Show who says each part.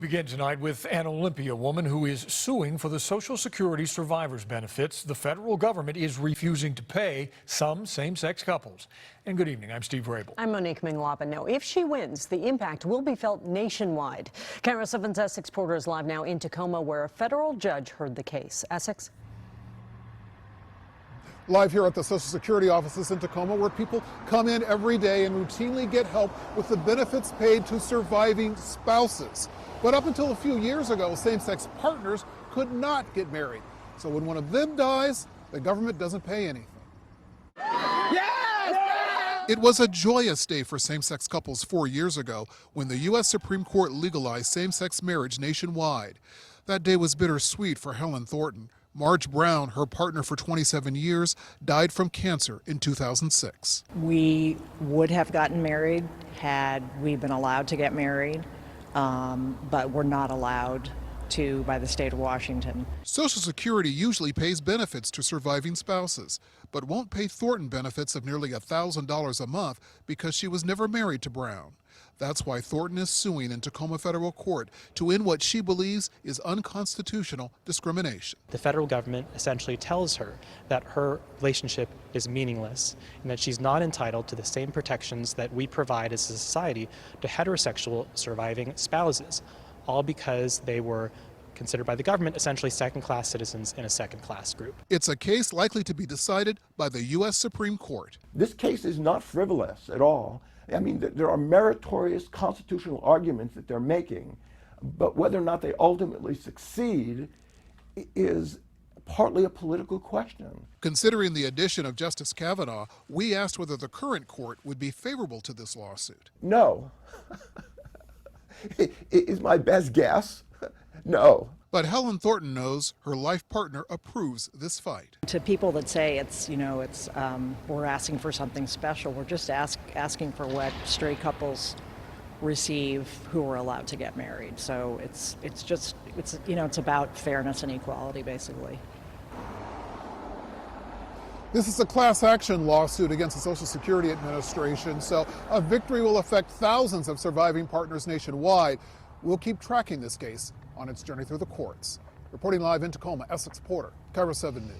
Speaker 1: Begin tonight with an Olympia woman who is suing for the Social Security survivors benefits the federal government is refusing to pay some same-sex couples. And good evening, I'm Steve Rabel.
Speaker 2: I'm Monique Minglapa. Now, if she wins, the impact will be felt nationwide. KARA 7's Essex Porter is live now in Tacoma, where a federal judge heard the case. Essex?
Speaker 3: Live here at the Social Security offices in Tacoma, where people come in every day and routinely get help with the benefits paid to surviving spouses. But up until a few years ago, same-sex partners could not get married. So when one of them dies, the government doesn't pay anything. Yes! It was a joyous day for same-sex couples 4 years ago when the U.S. Supreme Court legalized same-sex marriage nationwide. That day was bittersweet for Helen Thornton. Marge Brown, her partner for 27 years, died from cancer in 2006.
Speaker 4: We would have gotten married had we been allowed to get married. But we're not allowed to by the state of Washington.
Speaker 3: Social Security usually pays benefits to surviving spouses, but won't pay Thornton benefits of nearly $1,000 a month because she was never married to Brown. That's why Thornton is suing in Tacoma Federal Court to end what she believes is unconstitutional discrimination.
Speaker 5: The federal government essentially tells her that her relationship is meaningless and that she's not entitled to the same protections that we provide as a society to heterosexual surviving spouses, all because they were considered by the government essentially second-class citizens in a second-class group.
Speaker 3: It's a case likely to be decided by the U.S. Supreme Court.
Speaker 6: This case is not frivolous at all. I mean, there are meritorious constitutional arguments that they're making, but whether or not they ultimately succeed is partly a political question.
Speaker 3: Considering the addition of Justice Kavanaugh, we asked whether the current court would be favorable to this lawsuit.
Speaker 6: No. Is my best guess. No.
Speaker 3: But Helen Thornton knows her life partner approves this fight.
Speaker 4: To people that say it's we're asking for something special, we're just asking for what straight couples receive who are allowed to get married. So it's about fairness and equality, basically.
Speaker 3: This is a class action lawsuit against the Social Security Administration, so a victory will affect thousands of surviving partners nationwide. We'll keep tracking this case on its journey through the courts. Reporting live in Tacoma, Essex Porter, KARA 7 News.